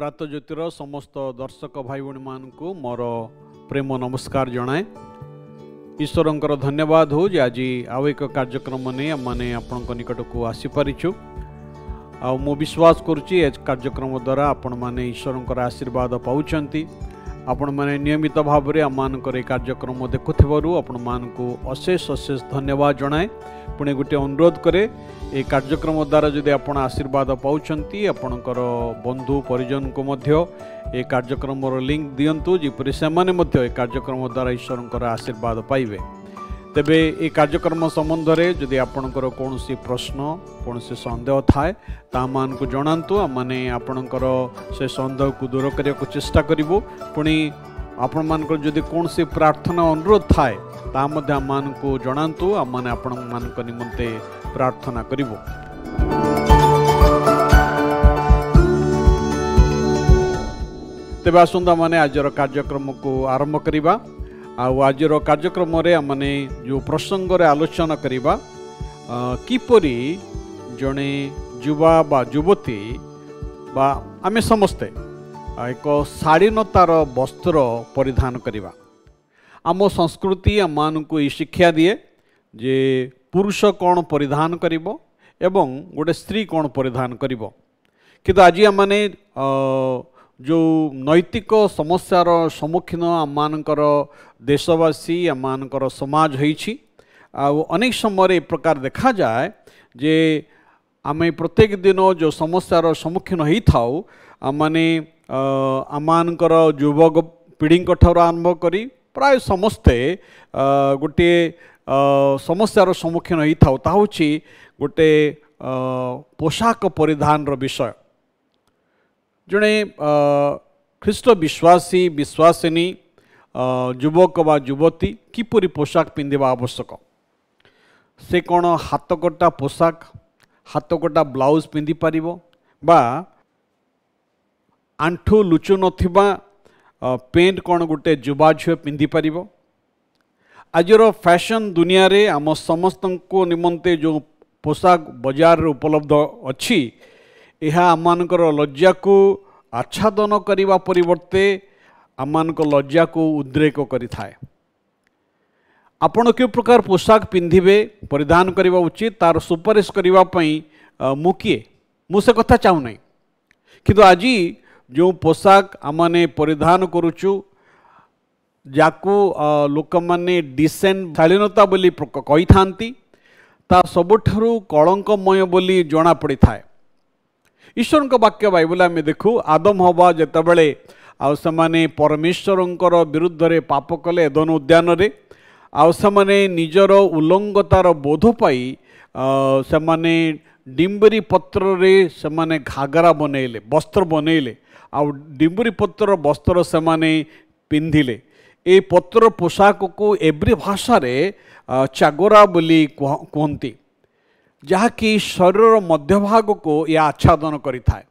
प्रात ज्योतिर समस्त दर्शक भाई भणी मानू मोर प्रेम नमस्कार जनाए। ईश्वरंकर धन्यवाद हो जे आज आउ एक कार्यक्रम नहीं आमने आपण निकट को आसीपारिछु। मु विश्वास करुच्ची ए कार्यक्रम द्वारा आपण मैंने ईश्वरंकर आशीर्वाद पाउछंती। आपण मैंने नियमित भाव में आमर ये कार्यक्रम देखुथिबारु आपण मानकु अशेष अशेष धन्यवाद जनाए। पुणे गोटे अनुरोध करे ये कार्यक्रम द्वारा जदि आपण आशीर्वाद पाउछंती आपणकर बंधु परिजन को मध्य ये कार्यक्रम लिंक दियंतु जेपरि सेमाने मध्य ये कार्यक्रम द्वारा ईश्वरंकर आशीर्वाद पाइबे। तेबे ये कार्यक्रम संबंध में जदि आपणकर कौनसी प्रश्न कौनसी संदेह थाए ता मानकु जणांतु आमने आपणकर से संदेह को दूर करने को चेष्टा करिवु। पुणी आपण मानकर जदि कौनसी प्रार्थना अनुरोध थाए ता मध्य आमको जणांतु आमने आपण मानक निमंते प्रार्थना करिवु। तेबे आसंता माने आजर कार्यक्रम को आरंभ करिबा। आजर कार्यक्रम रे आमने जो प्रसंग रे आलोचना करिबा किपरि जणे युवा बा युवती बा आमे समस्ते एक शालीनतार वस्त्र परिधान करिबा। आम संस्कृति आमको ये शिक्षा दिए जे पुरुष कौन परिधान करिबो एवं गोटे स्त्री कौन परिधान करिबो। किंतु आज आमने जो नैतिक समस्यार सम्मुखीन आमर देशवासी आमर समाज होइछि। अनेक समय ए प्रकार देखा जाए जे आमे प्रत्येक दिन जो समस्यार सम्मुखीन होता आमने आमर युवक पीढ़ी ठार आरंभ करी प्राय समस्ते गोटे समस्यार सम्मुखीन होता ता होछि गोटे पोशाक परिधान विषय। जड़े ख्रीष्ट विश्वासी विश्वासिनी युवक बा युवती किपरि पोशाक पिंधिबा आवश्यक। से कौन हाथ कटा पोशाक हाथ कटा ब्लाउज पिंधि पारिबो बा आंठू लुचु नथिबा पेंट कौन गोटे युवा झील पिंधि पारिबो। आजर फैशन दुनिया रे आम समस्त निमंते जो पोशाक बाजार उपलब्ध अच्छी यह आमर लज्जा को आच्छादन करने परिवर्ते आमक लज्जा को उद्रेक करिथाए। आपण के प्रकार पोशाक पिंधिबे परिधान करने उचित तार सुपारिश करने मु किए मुझे कथा चाहू ना। किंतु आज जो पोशाक आमने परिधान करुचु जाकू लोक माने डिसेंट शालीनता बोली कही थांती ता सबुठारु कलंकमय बोली जना पड़ी थाए। ईश्वर का वाक्य बाइबल आम देखू आदम हवा जितेबले आने परमेश्वर विरुद्ध रे पाप कले एदन उद्यान रे आने निजर उल्लंघतार बोध पाई से डिम्बरी पत्र रे से घागरा बनइले वस्त्र बनइले आ डिम्बरी पत्र वस्त्र से पिंधिले। ए पत्र पोशाक को एव्री भाषा रे चागोरा बोली कहती जहाँकि शरीर मध्यभाग को यह आच्छादन करिथाए।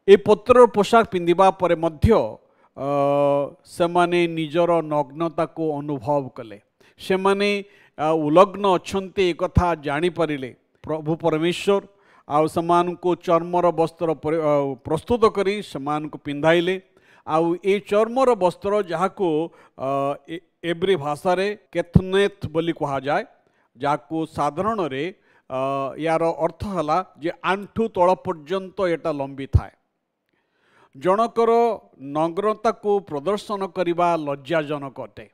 ए पत्र पोशाक पिंधिबा परे मध्य सेमाने निजर नग्नता को अनुभव कले। सेमाने उलग्न अच्छन्ते एक कथा जानी परिले। प्रभु परमेश्वर आउ समान को चर्मर वस्त्र प्रस्तुत करी समान को पिंधाइले। आउ ए चर्मर वस्त्र जहाँको एव्री भाषा रे केथनेथ बोली कहा जाए जाको साधारण रे यार अर्थ हला जे आंठू तल पर्यंत एटा लंबी थाए। जनकर नग्नता को प्रदर्शन करने लज्जाजनक अटे।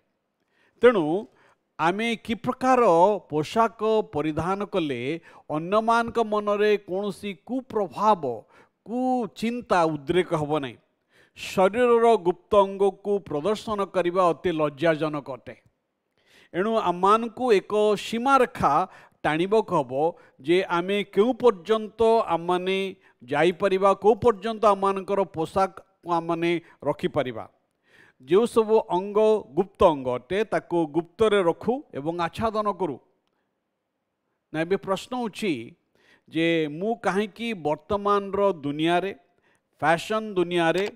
तेणु आमे कि प्रकार पोशाक परिधान कले अन्य मान मनरे कौनसी कुप्रभाव कुचिंता उद्रेक हब नहीं। शरीर गुप्त अंग को प्रदर्शन करने अति लज्जाजनक अटे। एणु आम को एक सीमारेखा टाणीबक हम जे आमे क्यों पर्यंत आमने जाइपरिबा को पर्यंत आमर पोशाक आमने रखिपरिबा। जो सब अंग गुप्त अंग अटे ताको गुप्त रे रखु एवं आच्छादन करू ना। ए प्रश्न उची जे मु कहीं वर्तमान दुनिया रे फैशन दुनिया रे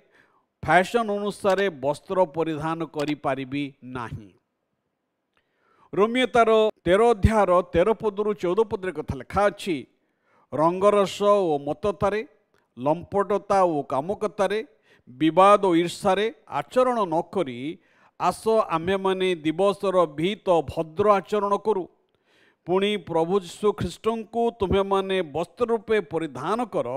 फैशन अनुसार वस्त्र परिधान करि पारिबी नाही। रोमियो तार 13 अध्याय 13 पदरु 14 पदरे कथा लिखा अच्छी रंगरस और मततारे लंपटता और कामकतारे विवाद और ईर्षारे आचरण न करी आस आमे माने दिवसर भीत भद्र आचरण करू। पुणी प्रभु यीशु ख्रीष्ट को तुम्हें माने वस्त्र रूपे परिधान कर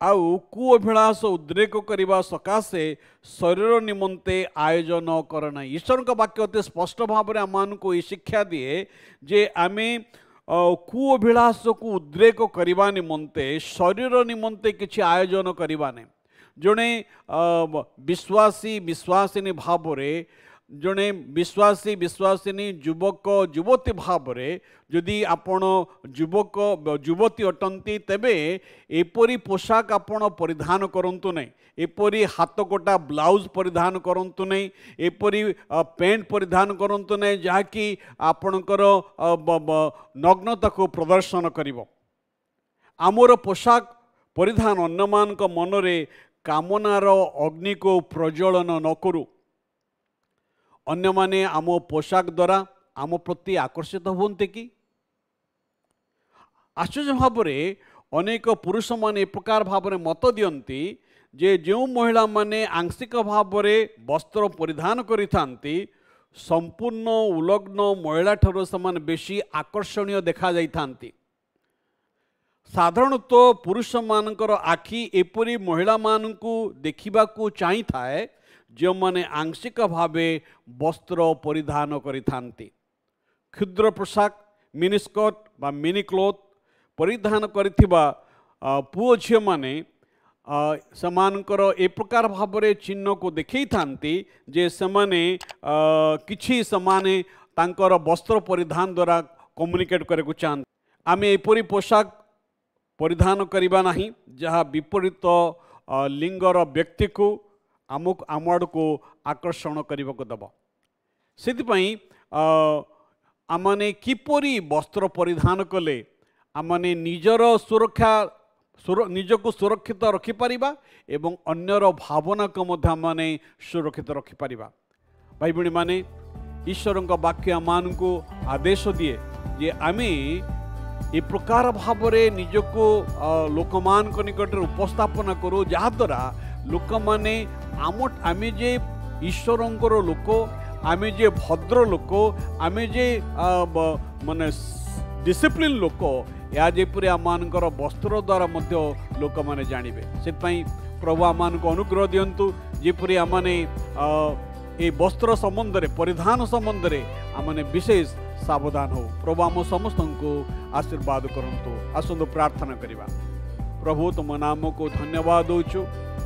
आउ कु अभिलाष उद्रेक करने सकाशे शरीर निमंते आयोजन करना। ईश्वर का वाक्य अति स्पष्ट भाव में आम को ये शिक्षा दिए जे आमे कु अभिलाष को उद्रेक करने निमंते शरीर निमंते किसी आयोजन करवाने। जड़े विश्वासी विश्वासिनी भाव में जड़े विश्वासी विश्वासिनी युवक युवती भाव में जदि आपण युवक युवती अटंती तेबे एपरी पोशाक आपण परिधान करंतु नहीं, एपरी हाथ कोटा ब्लाउज परिधान करंतु नहीं, एपरी पैंट परिधान करंतु नहीं जहाँकि आपणकर नग्नता को प्रदर्शन करिवो। आमर पोशाक परिधान अन्यमान मनरे कामनार अग्नि को प्रज्वलन न करू। अन्य माने आम पोशाक द्वारा आम प्रति आकर्षित होते कि? आश्चर्य भाव में अनेक पुरुष माने प्रकार भाव में मत दियंती जे जो महिला माने आंशिक भाव में वस्त्र परिधान करिथांती संपूर्ण उलग्न महिला ठारो समान बेसी आकर्षणीय देखा जाइथांती। साधारणतः पुरुष मानकर आखि एपरी महिला मानकु देखिबा को चाहि थाए जो माने आंशिक भावे वस्त्र परिधान करिथांती। क्षुद्र पोशाक मिनिस्कर्ट बा मिनी क्लोथ परिधान करिथिबा पुओ झियो माने समानकर ए प्रकार भाव में चिन्ह को देखई थांती जे समाने किछि समाने तांकर वस्त्र परिधान द्वारा कम्युनिकेट करे को चाहते। आमे एपरी पोशाक परिधान करिबा नाही जहाँ विपरीत लिंगर व्यक्ति को आमुक आमड़ को आकर्षण करने को दब। से आमने किपरि वस्त्र परिधान कले आमने निजर सुरक्षा निजको सुरक्षित रखिपारिबा एवं अन्यर भावना को मध्य माने सुरक्षित रखिपारिबा। भाई भणी माने ईश्वर वाक्य आम को आदेश दिए जे आमे ए प्रकार भाव में निजको लोकमान निकट उपस्थापन करूँ जहाद्वारा लोक मैंने आमे जे ईश्वरंकर लोक आमे जे भद्र लोक आमे जे माने डिसिप्लिन लोक या जेपरि आमानकर वस्त्र द्वारा मध्य लोक माने जानिबे। से प्रभु आमान को अनुग्रह दियंतु जेपरि आमाने ए वस्त्र संबंध रे परिधान संबंध रे आमाने विशेष सावधान हो। प्रभु आम समस्त को आशीर्वाद करंतु। आसंतु प्रार्थना करिबा। प्रभु तुम नाम को धन्यवाद दौचु।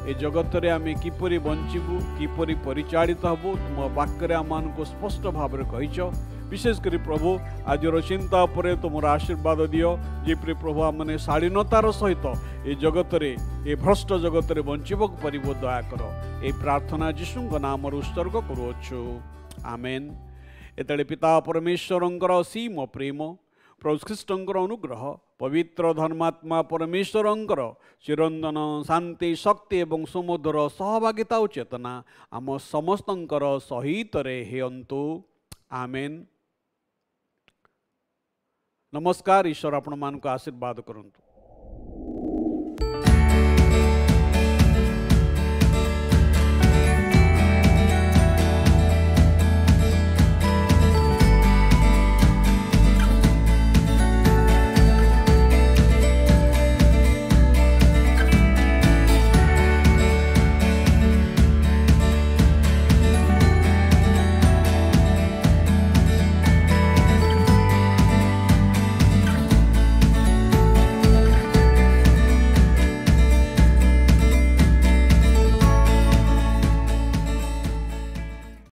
ए जगत रे आमे किपरि बंचिबु किपरि परिचालित हबु तुम वाक्य आमान को स्पष्ट भाव में कहिच। विशेष करी प्रभु आज चिंता पर तुम आशीर्वाद दियो जेपरि प्रभु आमने शालीनतार सहित ए जगत रे ए भ्रष्ट जगत रे बंचिबक परिबो दया कर। ए प्रार्थना यीशु नाम उत्सर्ग करूछु। आमेन। एतले पिता परमेश्वरंकर असीम प्रेम प्रभु ख्रीष्टंकर अनुग्रह पवित्र धर्मात्मा परमेश्वरंकर चिरंदन शांति शक्ति एवं सुमधुर सहभागिता और चेतना आम समस्तंकर सहित रे हेयंतु। आमेन। नमस्कार। ईश्वर आपण मान को आशीर्वाद करंतु।